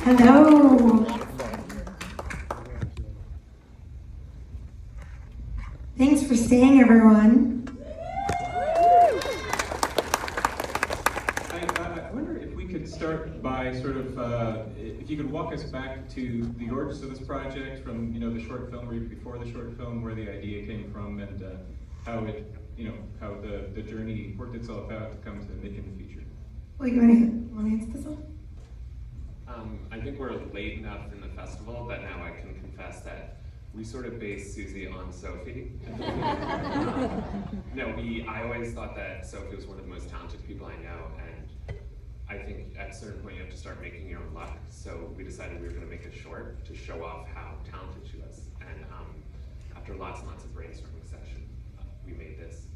Hello. Thanks for staying, everyone. I wonder if we could start by sort of, if you could walk us back to the origins of this project, from the short film or even before the short film, where the idea came from, and how it, how the journey worked itself out to come to making the feature. Well, you want to answer this one? I think we're late enough in the festival that now I can confess that we sort of based Susie on Sophie. I always thought that Sophie was one of the most talented people I know, and I think at a certain point you have to start making your own luck. So we decided we were going to make a short to show off how talented she was. And after lots and lots of brainstorming session, we made this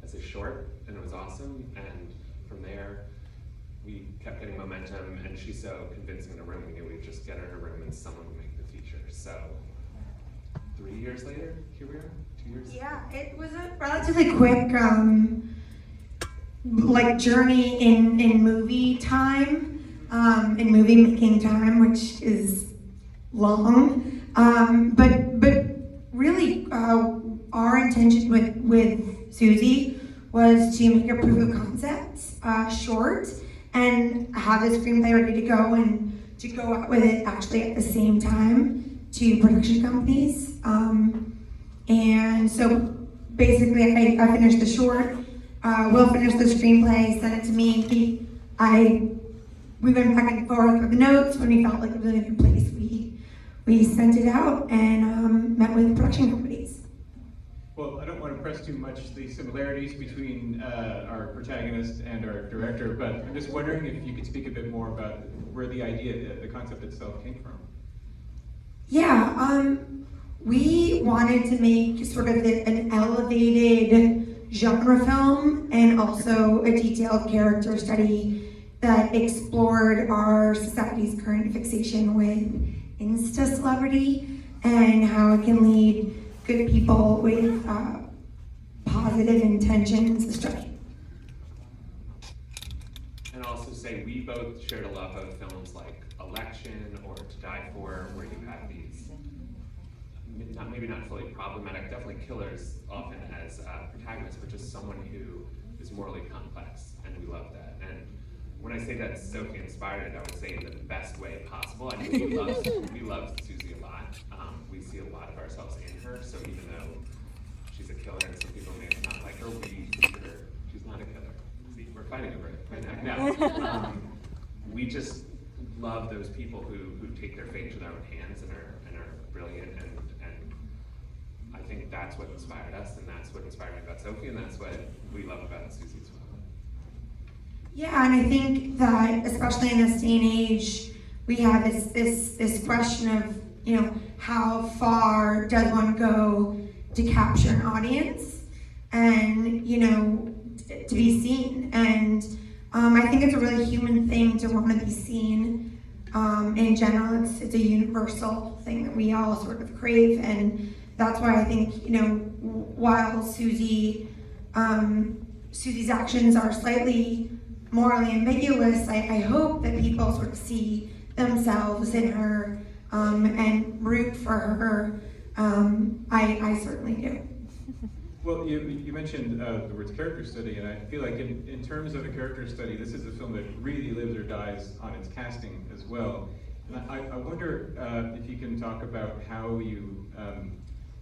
as a short, and it was awesome. And from there, we kept getting momentum, and she's so convincing in a room, we knew we'd just get her in a room and someone would make the feature. So 3 years later, here we are, 2 years. Yeah, it was a relatively quick journey in movie time, in movie making time, which is long. But really, our intention with Susie was to make a proof of concept short and have the screenplay ready to go, and to go out with it actually at the same time to production companies. And so basically I finished the short, Will finished the screenplay, sent it to me. We went back and forth with the notes. When we felt like it was in a good place, we sent it out and met with production companies. Well, I don't want to press too much the similarities between our protagonist and our director, but I'm just wondering if you could speak a bit more about where the idea, the concept itself came from. Yeah, we wanted to make sort of an elevated genre film and also a detailed character study that explored our society's current fixation with Insta celebrity and how it can lead good people with positive intentions astray. And I'll also say we both shared a love of films like Election or To Die For, where you have these, maybe not fully problematic, definitely killers often as protagonists, but just someone who is morally complex, and we love that. And when I say that Sophie inspired it, I would say in the best way possible. I mean, we love Susie a lot. We see a lot of ourselves in her, so even though she's a killer and some people may not like her, we see her, she's not a killer. See, we're fighting over it right now. No. We just love those people who take their fate into their own hands and are brilliant, and I think that's what inspired us, and that's what inspired me about Sophie, and that's what we love about Susie as well. Yeah, and I think that especially in this day and age, we have this question of, how far does one go to capture an audience and, to be seen. And I think it's a really human thing to want to be seen. In general, it's a universal thing that we all sort of crave, and that's why I think, while Susie's actions are slightly morally ambiguous, I hope that people sort of see themselves in her and root for her. I certainly do. Well, you mentioned the words character study, and I feel like in terms of a character study, this is a film that really lives or dies on its casting as well. And I wonder if you can talk about how you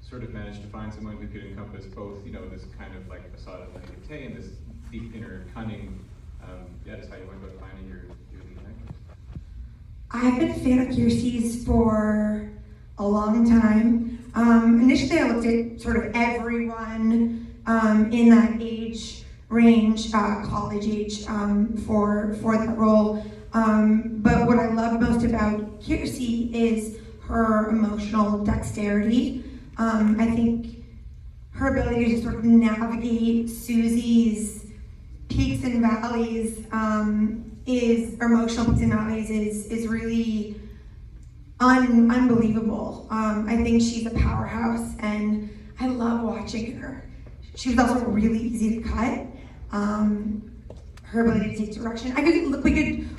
sort of managed to find someone who could encompass both, this kind of like facade of naivete and this deep inner cunning. Just how you went about finding your lead actors. I've been a fan of Kiersey's for a long time. Initially, I looked at sort of everyone in that age range, college age, for that role. But what I love most about Kiersey is her emotional dexterity. I think her ability to sort of navigate Susie's peaks and valleys, emotional peaks and valleys is really unbelievable. I think she's a powerhouse, and I love watching her. She was also really easy to cut. Her ability to take direction.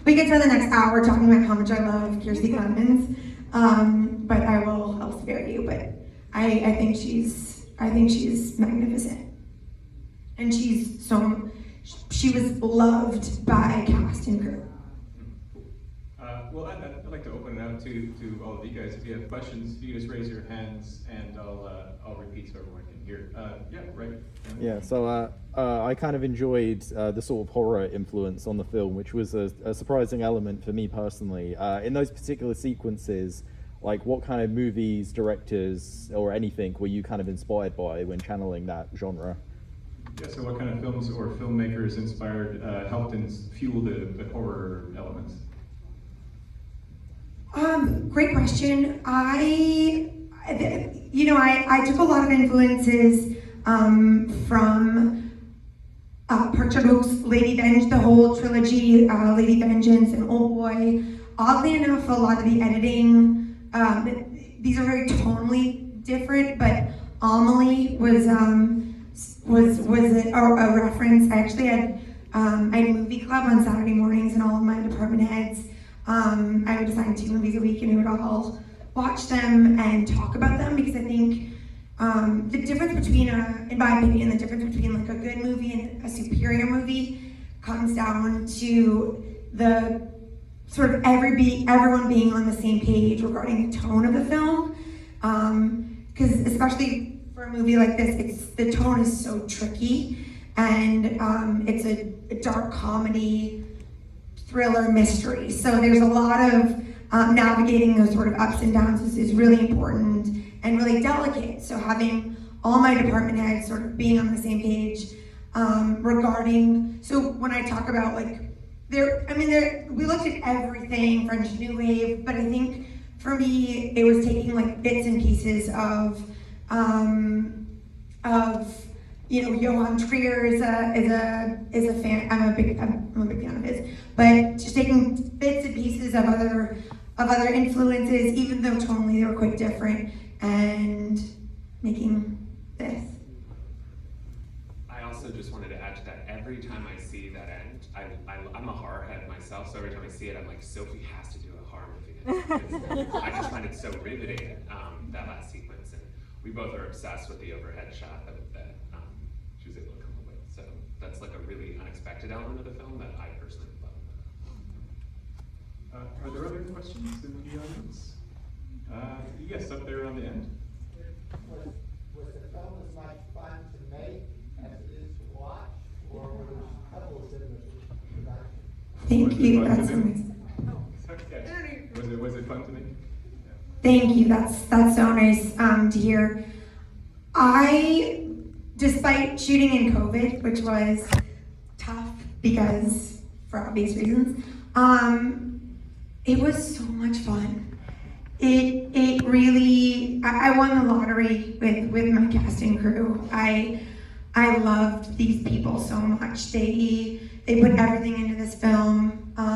We could spend the next hour talking about how much I love Kirstie Clemens, but I'll spare you. But I think she's magnificent, and she was loved by cast and crew. Well, I'd like to open it up to all of you guys. If you have questions, you just raise your hands, and I'll repeat so everyone can hear. Yeah, right. Yeah, so I kind of enjoyed the sort of horror influence on the film, which was a surprising element for me personally. In those particular sequences, like what kind of movies, directors, or anything were you kind of inspired by when channeling that genre? Yeah, so what kind of films or filmmakers inspired, helped fuel the horror elements? Great question. I took a lot of influences from Park Chan-wook's Lady Vengeance, the whole trilogy, Lady Vengeance and Old Boy. Oddly enough, a lot of the editing, these are very tonally different, but Amelie was a reference. I actually had a movie club on Saturday mornings, and all of my department heads, I would assign 2 movies a week, and we would all watch them and talk about them, because I think the difference between, in my opinion, the difference between like a good movie and a superior movie comes down to the sort of everyone being on the same page regarding the tone of the film. Because especially for a movie like this, the tone is so tricky, and it's a dark comedy, thriller, mystery. So there's a lot of navigating those sort of ups and downs is really important and really delicate. So having all my department heads sort of being on the same page regarding, so when I talk about like, we looked at everything, French New Wave, but I think for me, it was taking like bits and pieces of Johann Trier is a fan. I'm a big fan of his, but just taking bits and pieces of other influences, even though tonally they were quite different, and making this. I also just wanted to add to that, every time I see that end, I'm a horror head myself, so every time I see it, I'm like, Sophie has to do a horror movie. I just find it so riveting, that last sequence, and we both are obsessed with the overhead shot that she was able to come up with. So that's like a really unexpected element of the film that I personally love. Are there other questions in the audience? Yes, up there on the end. Was the film as much fun to make as it is to watch, or were there couples in the production? Thank you. Was it That's fun to amazing. Okay. Was it fun to make? Yeah. Thank you. That's so nice to hear. Despite shooting in COVID, which was tough because for obvious reasons, it was so much fun. It really, I won the lottery with my cast and crew. I loved these people so much. They put everything into this film. I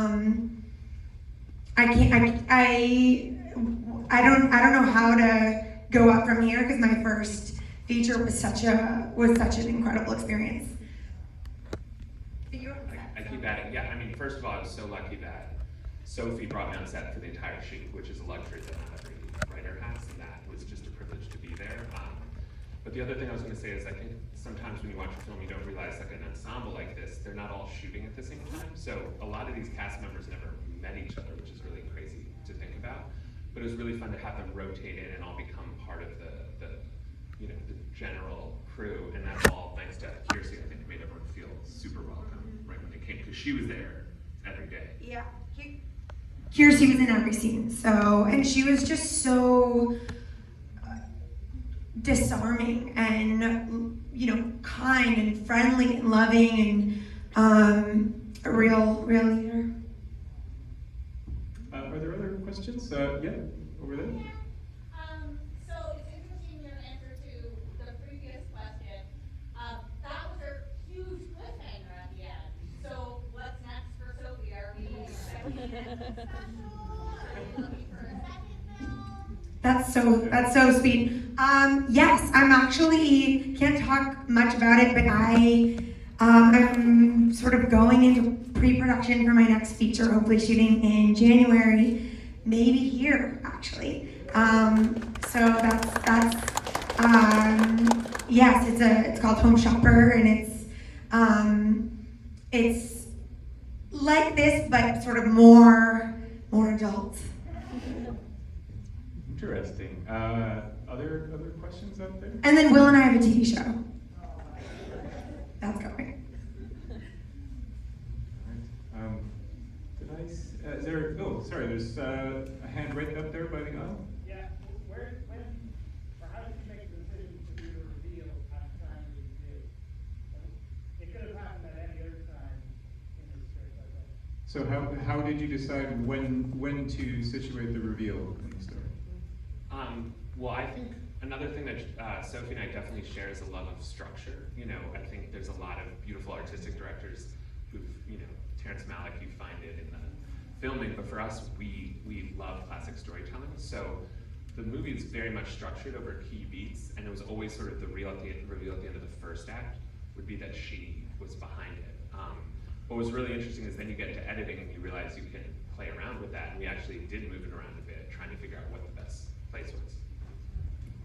don't know how to go up from here, because my first feature was such an incredible experience. I keep adding, yeah, I mean, first of all, I was so lucky that Sophie brought me on set for the entire shoot, which is a luxury that not every writer has, and that was just a privilege to be there. But the other thing I was going to say is, I think sometimes when you watch a film, you don't realize like an ensemble like this, they're not all shooting at the same time. So a lot of these cast members never met each other, which is really crazy to think about. But it was really fun to have them rotate in and all become part of the general crew, and that's all thanks to Kirstie. I think made everyone feel super welcome right when they came, because she was there every day. Yeah, Kirstie was in every scene, and she was just so disarming and kind and friendly and loving, and a real leader. Are there other questions? Yeah, over there. So it's interesting your answer to the previous question. That was a huge cliffhanger at the end. So what's next for Sophie? Are we expecting a special? Are you looking for a second film? That's so sweet. Yes, I'm actually can't talk much about it, but I'm sort of going into pre-production for my next feature, hopefully shooting in January, maybe here actually. So yes, it's called Home Shopper, and it's like this, but sort of more adult. Interesting. Other questions out there? And then Will and I have a TV show. That's going. Did I? Is there? Oh, sorry. There's a hand right up there by the aisle. Yeah, how did you make the decision to do the reveal at the time that you did? It could have happened at any other time in the script, I think. So how did you decide when to situate the reveal in the story? Well, I think another thing that Sophie and I definitely share is a love of structure. You know, I think there's a lot of beautiful artistic directors who've, you know, Terrence Malick, you find it in the filming, but for us, we love classic storytelling. So the movie is very much structured over key beats, and it was always sort of the reveal at the end of the first act would be that she was behind it. What was really interesting is then you get into editing and you realize you can play around with that, and we actually did move it around a bit, trying to figure out what the best place was.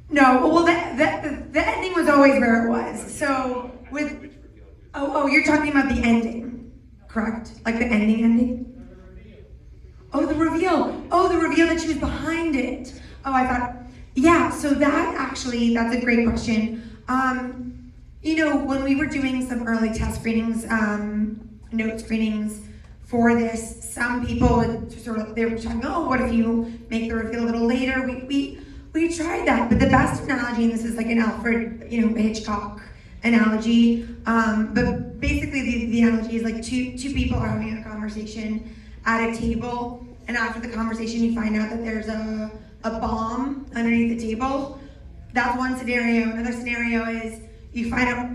No, well, the ending was always where it was. So with you're talking about the ending, correct? Like the ending? Oh, the reveal. Oh, the reveal that she was behind it. Oh, I thought, yeah. So that's a great question. You know, when we were doing some early test screenings, note screenings for this, some people would they were talking, oh, what if you make the reveal a little later? We tried that, but the best analogy, and this is like an Alfred, Hitchcock analogy, but basically the analogy is like two people are having a conversation at a table, and after the conversation you find out that there's a bomb underneath the table. That's one scenario. Another scenario is you find out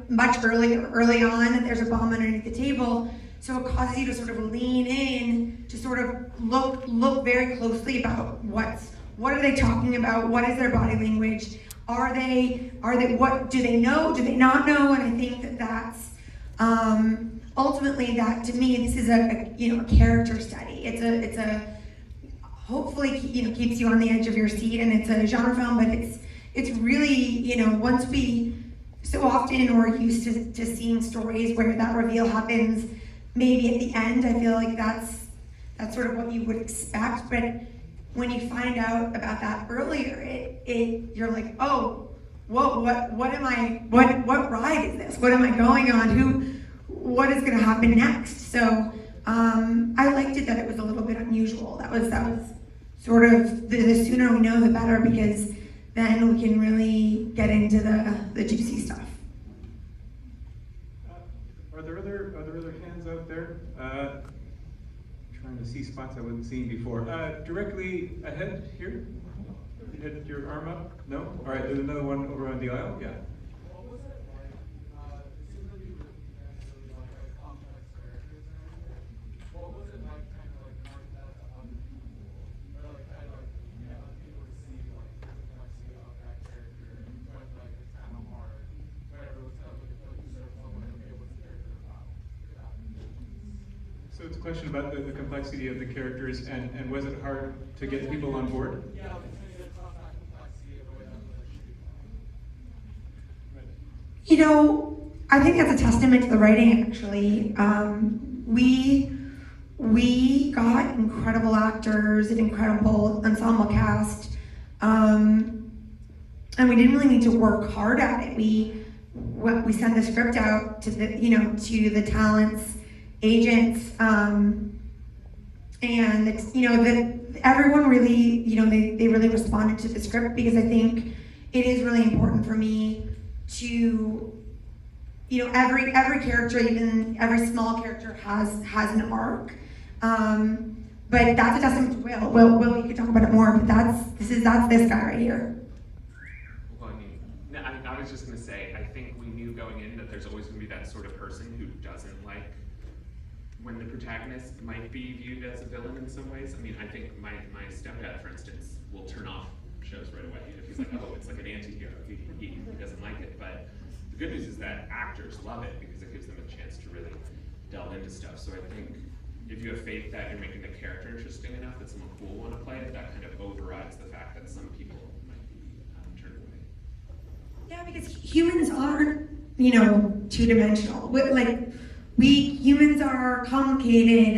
much early on that there's a bomb underneath the table, so it causes you to sort of lean in, to sort of look very closely about what are they talking about? What is their body language? Are they, what, do they know? Do they not know? And I think that's, ultimately that, to me, this is a character study. It's a, hopefully, keeps you on the edge of your seat, and it's a genre film, but it's really, once we, so often we're used to seeing stories where that reveal happens, maybe at the end. I feel like that's sort of what you would expect, but when you find out about that earlier, you're like, oh, whoa, what ride is this? What am I going on? What is gonna happen next? So I liked it that it was a little bit unusual. That was sort of, the sooner we know, the better, because then we can really get into the juicy stuff. Are there other hands out there? Trying to see spots I wasn't seeing before. Directly ahead here. You had your arm up? No? All right, there's another one over on the aisle. Yeah. What was it like? It seemed like you were really like very complex characters and everything. What was it like kind of like mark that to other people? Or like kind of like, other people to see like the complexity of that character, when like it's kind of hard, whenever it was kind of like you sort of felt like, okay, what's the character about? So it's a question about the complexity of the characters, and was it hard to get people on board? Yeah, like trying to get across that complexity of the way that was shooting. I think that's a testament to the writing, actually. We got incredible actors, an incredible ensemble cast, and we didn't really need to work hard at it. We sent the script out to the talents, agents, and it's, everyone really, they really responded to the script, because I think it is really important for me to, every character, even every small character has an arc. But that's a testament to Will. Will, you could talk about it more, but that's this guy right here. Well, I was just gonna say, I think we knew going in that there's always gonna be that sort of person who doesn't like when the protagonist might be viewed as a villain in some ways. I mean, I think my stepdad, for instance, will turn off shows right away if he's like, oh, it's like an anti-hero. He doesn't like it. But the good news is that actors love it, because it gives them a chance to really delve into stuff. So I think if you have faith that you're making the character interesting enough that someone cool will want to play it, that kind of overrides the fact that some people might be turned away. Yeah, because humans aren't, two-dimensional. We humans are complicated,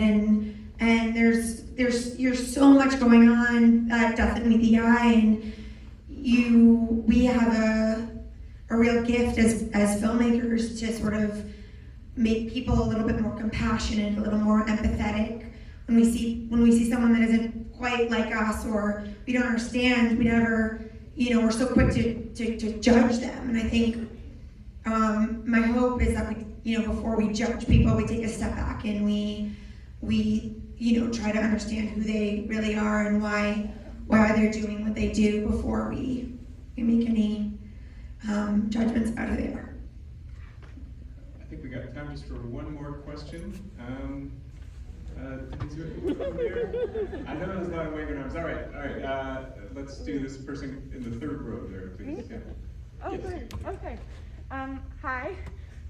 and there's so much going on that doesn't meet the eye, and we have a real gift as filmmakers to sort of make people a little bit more compassionate, a little more empathetic. When we see someone that isn't quite like us, or we don't understand, we never, we're so quick to judge them. And I think my hope is that we, before we judge people, we take a step back and we try to understand who they really are and why they're doing what they do before we make any judgments about who they are. I think we got time just for one more question. Is there anyone over here? I know there's a lot of waving arms. All right. Let's do this person in the third row there, please. Yeah. Oh, Yes. great. Okay. Hi.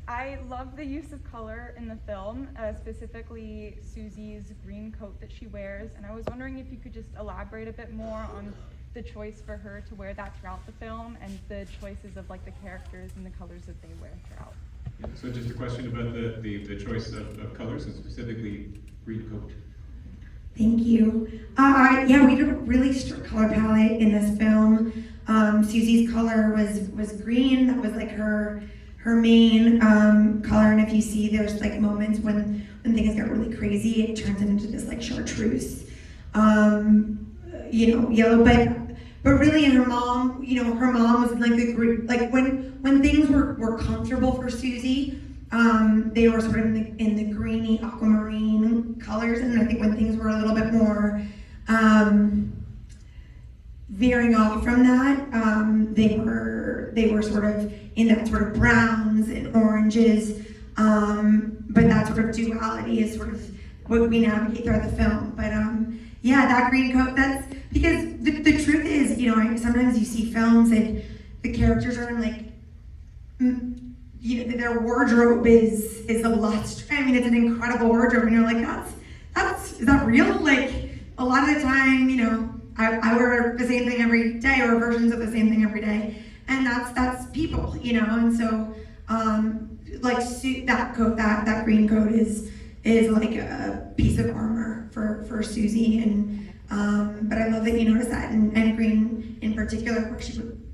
I love the use of color in the film, specifically Susie's green coat that she wears, and I was wondering if you could just elaborate a bit more on the choice for her to wear that throughout the film, and the choices of the characters and the colors that they wear throughout. So just a question about the choice of colors, and specifically green coat. Thank you. Yeah, we did a really strict color palette in this film. Susie's color was green. That was her main color. And if you see, there's moments when things get really crazy, it turns into this chartreuse, yellow. But really, in her mom was the green. When things were comfortable for Susie, they were sort of in the greeny aquamarine colors, and I think when things were a little bit more veering off from that, they were sort of in that sort of browns and oranges, but that sort of duality is sort of what we navigate throughout the film. But yeah, that green coat, that's because the truth is, sometimes you see films and the characters are in their wardrobe is a lot. I mean, it's an incredible wardrobe, and you're like, is that real? A lot of the time, I wear the same thing every day, or versions of the same thing every day, and that's people, and so that coat, that green coat is like a piece of armor for Susie, and but I love that you notice that, and green in particular,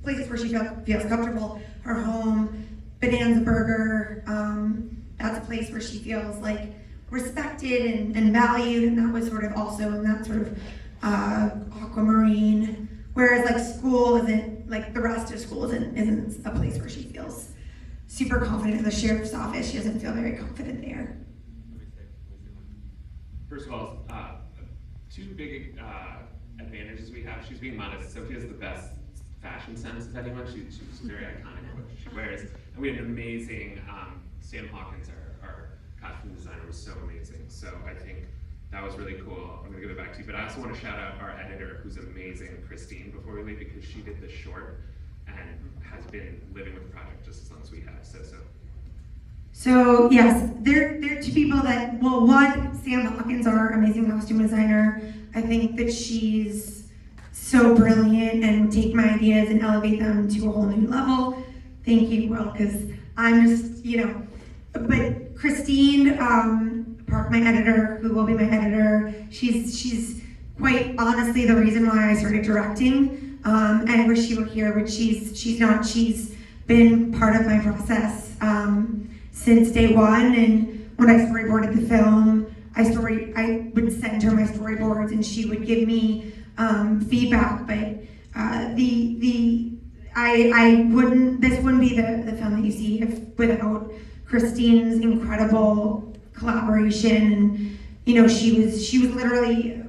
places where she feels comfortable, her home. Bonanza Burger, that's a place where she feels respected and valued, and that was sort of also in that sort of aquamarine, whereas school isn't, the rest of school isn't a place where she feels super confident. In the sheriff's office, she doesn't feel very confident there. First of all, two big advantages we have. She's being modest. Sophie has the best fashion sense of anyone. She's very iconic in what she wears. And we had an amazing, Sam Hawkins, our costume designer, was so amazing. So I think that was really cool. I'm gonna give it back to you. But I also want to shout out our editor, who's amazing, Christine, before we leave, because she did the short and has been living with the project just as long as we have. So yes, there are two people that, one, Sam Hawkins, our amazing costume designer. I think that she's so brilliant and would take my ideas and elevate them to a whole new level. Thank you, Will, because I'm just, but Christine, my editor, who will be my editor, she's quite honestly the reason why I started directing, and I wish she were here, but she's not. She's been part of my process since day one, and when I storyboarded the film, I would send her my storyboards, and she would give me feedback, but this wouldn't be the film that you see without Christine's incredible collaboration. And she was literally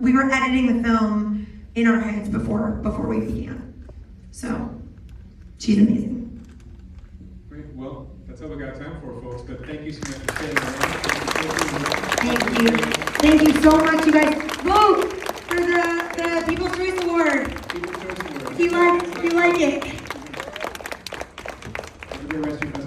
we were editing the film in our heads before we began. So she's amazing. Great. Well, that's all we got time for, folks. But thank you so much for staying around. Thank you. Thank you so much, you guys. Vote for the People's Choice Award. People's Choice Award. If you like it. Have a good rest of your